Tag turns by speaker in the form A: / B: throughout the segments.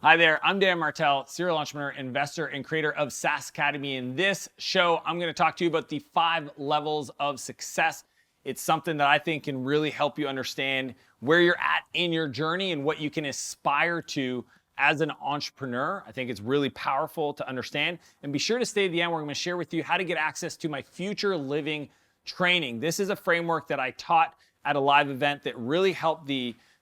A: Hi there, I'm Dan Martell, serial entrepreneur, investor, and creator of SaaS Academy. In this show, I'm going to talk to you about the 5 levels of success. It's something that I think can really help you understand where you're at in your journey and what you can aspire to as an entrepreneur. I think it's really powerful to understand. And be sure to stay at the end where I'm going to share with you how to get access to my future living training. This is a framework that I taught at a live event that really helped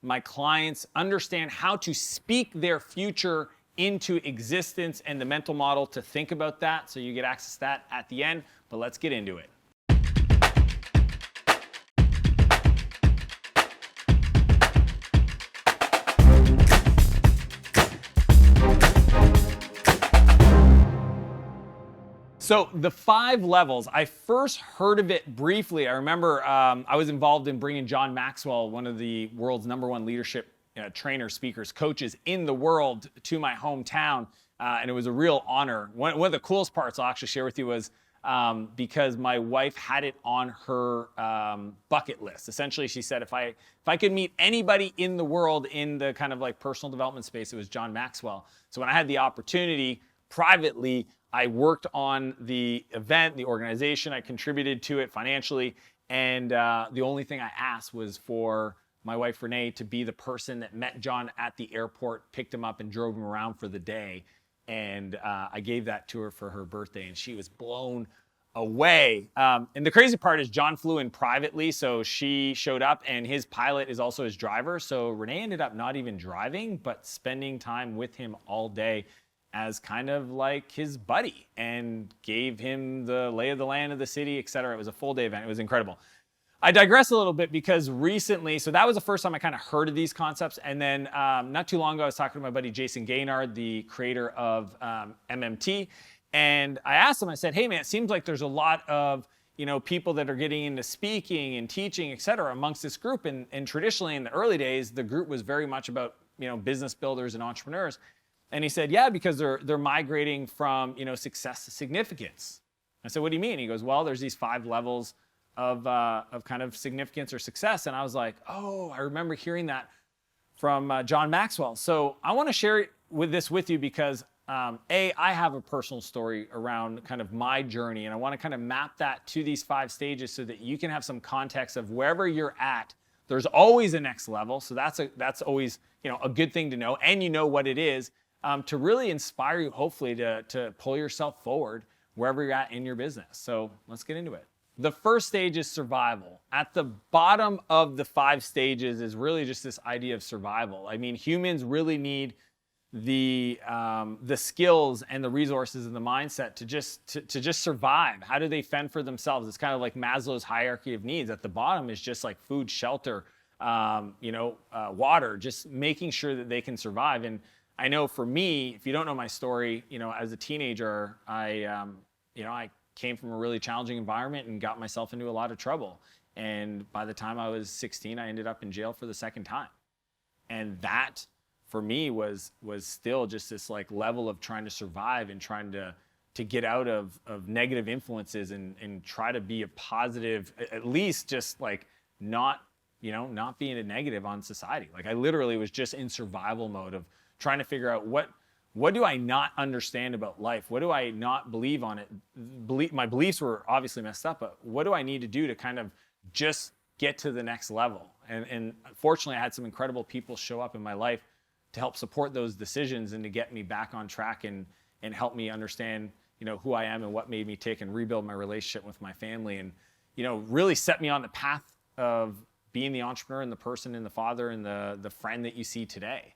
A: my clients understand how to speak their future into existence and the mental model to think about that. So you get access to that at the end, but let's get into it. So the 5 levels, I first heard of it briefly. I remember I was involved in bringing John Maxwell, one of the world's #1 leadership trainers, speakers, coaches in the world, to my hometown. And it was a real honor. One of the coolest parts I'll actually share with you was because my wife had it on her bucket list. Essentially, she said, if I could meet anybody in the world in the kind of like personal development space, it was John Maxwell. So when I had the opportunity privately, I worked on the event, the organization. I contributed to it financially. And the only thing I asked was for my wife, Renee, to be the person that met John at the airport, picked him up and drove him around for the day. And I gave that to her for her birthday, and she was blown away. And the crazy part is John flew in privately. So she showed up, and his pilot is also his driver. So Renee ended up not even driving, but spending time with him all day as kind of like his buddy, and gave him the lay of the land of the city, etc. It was a full day event. It was incredible. I digress a little bit because recently, so that was the first time I kind of heard of these concepts. And then not too long ago, I was talking to my buddy Jason Gaynard, the creator of MMT. And I asked him, I said, hey man, it seems like there's a lot of people that are getting into speaking and teaching, et cetera, amongst this group. And traditionally in the early days, the group was very much about business builders and entrepreneurs. And he said, yeah, because they're migrating from success to significance. I said, what do you mean? He goes, well, there's these 5 levels of kind of significance or success. And I was like, oh, I remember hearing that from John Maxwell. So I want to share this with you because I have a personal story around kind of my journey, and I want to kind of map that to these 5 stages so that you can have some context of wherever you're at. There's always a next level, so that's always a good thing to know, and you know what it is. To really inspire you, hopefully, to pull yourself forward wherever you're at in your business. So let's get into it. The first stage is survival. At the bottom of the 5 stages is really just this idea of survival. I mean, humans really need the skills and the resources and the mindset to just survive. How do they fend for themselves? It's kind of like Maslow's hierarchy of needs. At the bottom is just like food, shelter, water, just making sure that they can survive. And I know for me, if you don't know my story, as a teenager, I came from a really challenging environment and got myself into a lot of trouble. And by the time I was 16, I ended up in jail for the 2nd time. And that, for me, was still just this like level of trying to survive and trying to get out of negative influences and try to be a positive, at least just like not being a negative on society. Like I literally was just in survival mode of trying to figure out what do I not understand about life? What do I not believe on it? My beliefs were obviously messed up, but what do I need to do to kind of just get to the next level? And fortunately, I had some incredible people show up in my life to help support those decisions and to get me back on track and help me understand, who I am and what made me tick and rebuild my relationship with my family and, really set me on the path of being the entrepreneur and the person and the father and the friend that you see today.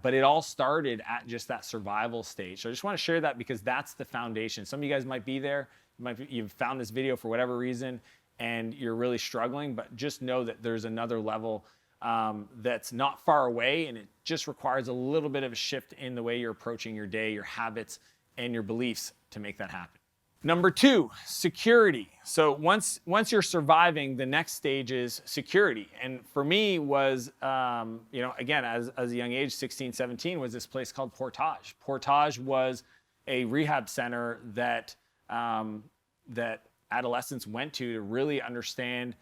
A: But it all started at just that survival stage. So I just want to share that because that's the foundation. Some of you guys might be there. You've found this video for whatever reason and you're really struggling, but just know that there's another level that's not far away, and it just requires a little bit of a shift in the way you're approaching your day, your habits, and your beliefs to make that happen. Number 2, security. So once you're surviving, the next stage is security. And for me was, again, as a young age, 16, 17, was this place called Portage. Portage was a rehab center that adolescents went to really understand,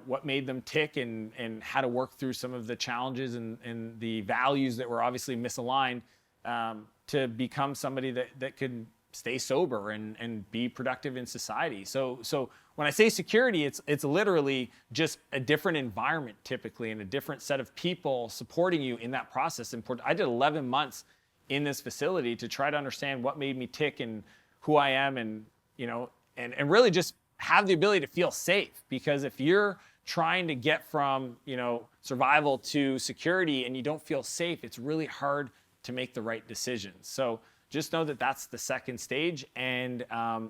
A: what made them tick and how to work through some of the challenges and the values that were obviously misaligned, to become somebody that could stay sober and be productive in society. So when I say security, it's literally just a different environment typically, and a different set of people supporting you in that process. And I did 11 months in this facility to try to understand what made me tick and who I am, and really just have the ability to feel safe. Because if you're trying to get from survival to security and you don't feel safe, it's really hard to make the right decisions. So just know that that's the second stage, and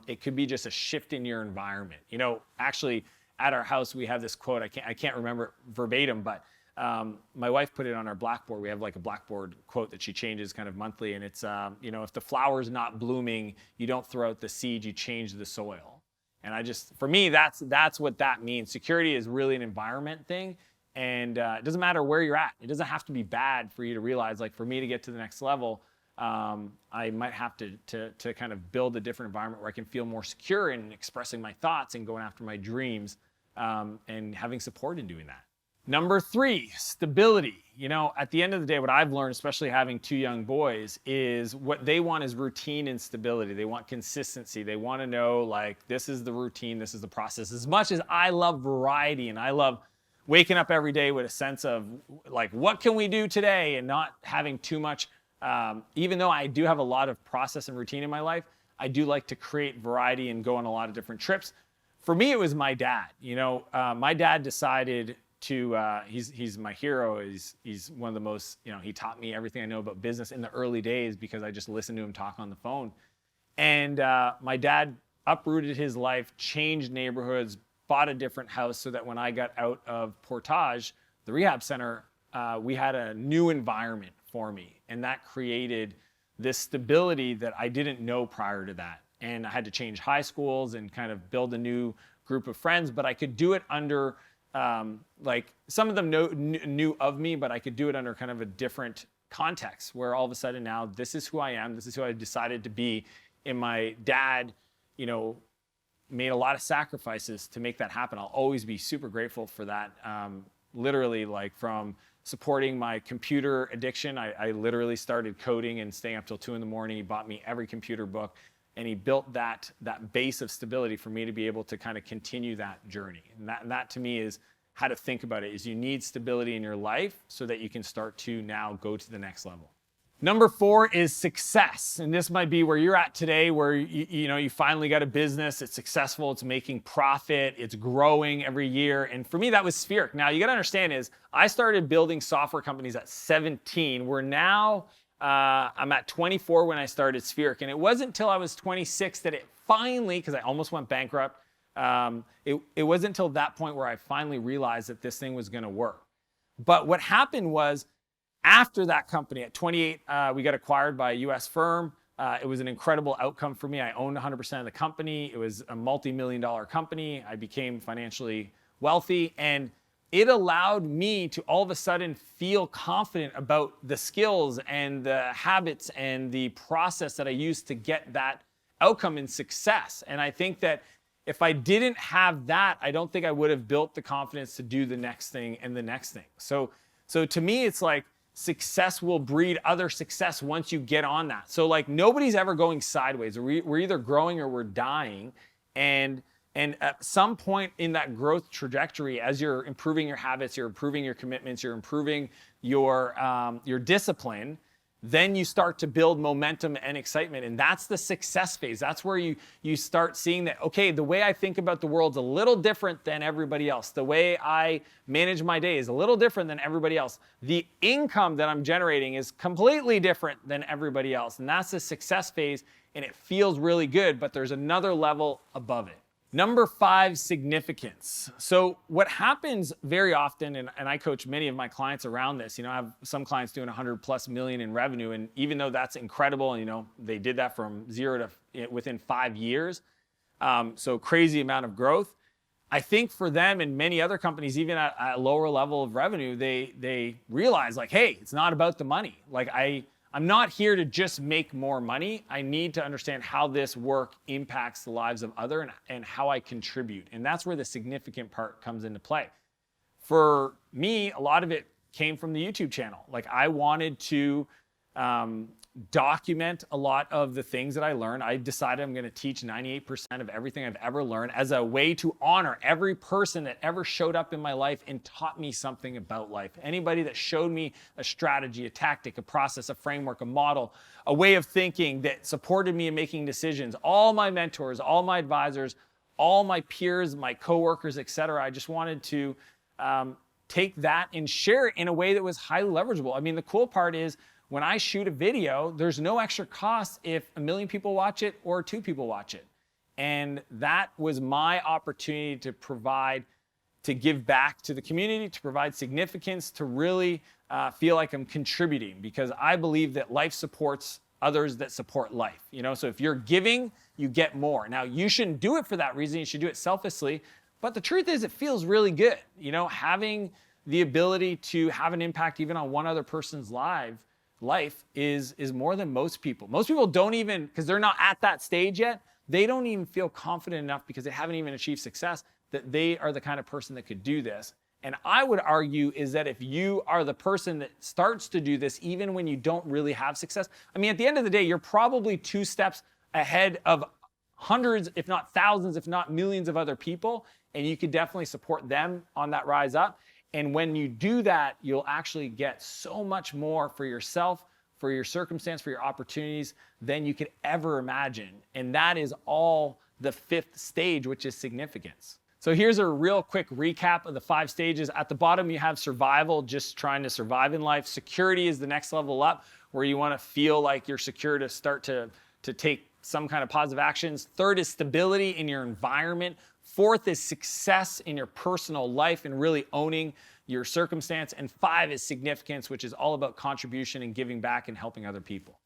A: it could be just a shift in your environment. Actually, at our house we have this quote. I can't remember it verbatim, but my wife put it on our blackboard. We have like a blackboard quote that she changes kind of monthly, and it's if the flower's not blooming, you don't throw out the seed, you change the soil. And for me, that's what that means. Security is really an environment thing, and it doesn't matter where you're at. It doesn't have to be bad for you to realize, like for me to get to the next level, I might have to kind of build a different environment where I can feel more secure in expressing my thoughts and going after my dreams, and having support in doing that. Number 3, stability. At the end of the day, what I've learned, especially having 2 young boys, is what they want is routine and stability. They want consistency. They want to know, like, this is the routine, this is the process. As much as I love variety and I love waking up every day with a sense of, like, what can we do today, and not having too much, even though I do have a lot of process and routine in my life, I do like to create variety and go on a lot of different trips. For me, it was my dad. My dad decided to, he's my hero. He's one of the most, he taught me everything I know about business in the early days because I just listened to him talk on the phone. And my dad uprooted his life, changed neighborhoods, bought a different house so that when I got out of Portage, the rehab center, we had a new environment for me. And that created this stability that I didn't know prior to that. And I had to change high schools and kind of build a new group of friends, but I could do it under, like some of them knew of me, but I could do it under kind of a different context where all of a sudden now this is who I am, this is who I decided to be. And my dad, made a lot of sacrifices to make that happen. I'll always be super grateful for that. Literally, like from supporting my computer addiction, I literally started coding and staying up till 2 a.m. He bought me every computer book, and he built that base of stability for me to be able to kind of continue that journey. And that to me is how to think about it, is you need stability in your life so that you can start to now go to the next level. Number 4 is success. And this might be where you're at today, where you finally got a business, it's successful, it's making profit, it's growing every year. And for me, that was Spheric. Now, you got to understand is I started building software companies at 17. We're now, I'm at 24 when I started Spheric. And it wasn't until I was 26 that it finally, because I almost went bankrupt, it wasn't until that point where I finally realized that this thing was going to work. But what happened was, after that company, at 28, we got acquired by a US firm. It was an incredible outcome for me. I owned 100% of the company. It was a multi-million-dollar company. I became financially wealthy, and it allowed me to all of a sudden feel confident about the skills and the habits and the process that I used to get that outcome and success. And I think that if I didn't have that, I don't think I would have built the confidence to do the next thing and the next thing. So to me, it's like, success will breed other success once you get on that. So like nobody's ever going sideways. We're either growing or we're dying. And at some point in that growth trajectory, as you're improving your habits, you're improving your commitments, you're improving your discipline, then you start to build momentum and excitement. And that's the success phase. That's where you start seeing that, okay, the way I think about the world's a little different than everybody else. The way I manage my day is a little different than everybody else. The income that I'm generating is completely different than everybody else. And that's the success phase, and it feels really good, but there's another level above it. Number 5, significance. So what happens very often, and I coach many of my clients around this, I have some clients doing 100+ million in revenue, and even though that's incredible, and they did that from 0 to within 5 years, so crazy amount of growth. I think for them and many other companies, even at a lower level of revenue, they realize like, hey, it's not about the money. Like I'm not here to just make more money. I need to understand how this work impacts the lives of others and how I contribute. And that's where the significant part comes into play. For me, a lot of it came from the YouTube channel. Like, I wanted to document a lot of the things that I learned. I decided I'm going to teach 98% of everything I've ever learned as a way to honor every person that ever showed up in my life and taught me something about life. Anybody that showed me a strategy, a tactic, a process, a framework, a model, a way of thinking that supported me in making decisions. All my mentors, all my advisors, all my peers, my coworkers, etc. I just wanted to take that and share it in a way that was highly leverageable. I mean, the cool part is, when I shoot a video, there's no extra cost if 1 million people watch it or 2 people watch it. And that was my opportunity to provide, to give back to the community, to provide significance, to really feel like I'm contributing, because I believe that life supports others that support life. You know, so if you're giving, you get more. Now, you shouldn't do it for that reason. You should do it selflessly. But the truth is, it feels really good. You know, having the ability to have an impact even on one other person's life is more than most people. Most people don't even, because they're not at that stage yet, they don't even feel confident enough, because they haven't even achieved success, that they are the kind of person that could do this. And I would argue is that if you are the person that starts to do this even when you don't really have success, I mean, at the end of the day, you're probably 2 steps ahead of hundreds, if not thousands, if not millions of other people, and you could definitely support them on that rise up. And when you do that, you'll actually get so much more for yourself, for your circumstance, for your opportunities than you could ever imagine. And that is all the 5th stage, which is significance. So here's a real quick recap of the 5 stages. At the bottom, you have survival, just trying to survive in life. Security is the next level up, where you want to feel like you're secure to start to take some kind of positive actions. 3rd is stability in your environment. 4th is success in your personal life and really owning your circumstance. And 5 is significance, which is all about contribution and giving back and helping other people.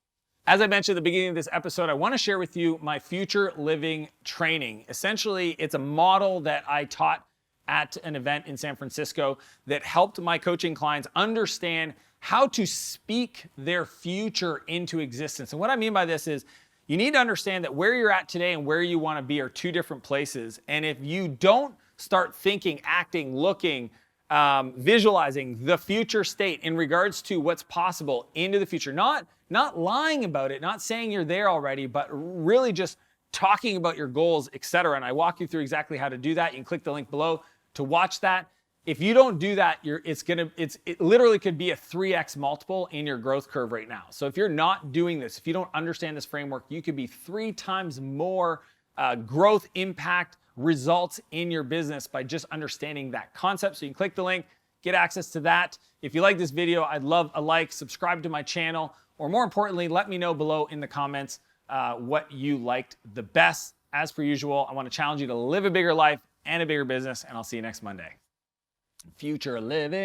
A: As I mentioned at the beginning of this episode, I want to share with you my future living training. Essentially, it's a model that I taught at an event in San Francisco that helped my coaching clients understand how to speak their future into existence. And what I mean by this is, you need to understand that where you're at today and where you want to be are 2 different places. And if you don't start thinking, acting, looking, visualizing the future state in regards to what's possible into the future, not lying about it, not saying you're there already, but really just talking about your goals, etc. And I walk you through exactly how to do that. You can click the link below to watch that. If you don't do that, it literally could be a 3x multiple in your growth curve right now. So if you're not doing this, if you don't understand this framework, you could be 3 times more growth impact results in your business by just understanding that concept. So you can click the link, get access to that. If you like this video, I'd love a like, subscribe to my channel, or more importantly, let me know below in the comments what you liked the best. As per usual, I want to challenge you to live a bigger life and a bigger business, and I'll see you next Monday. Future living.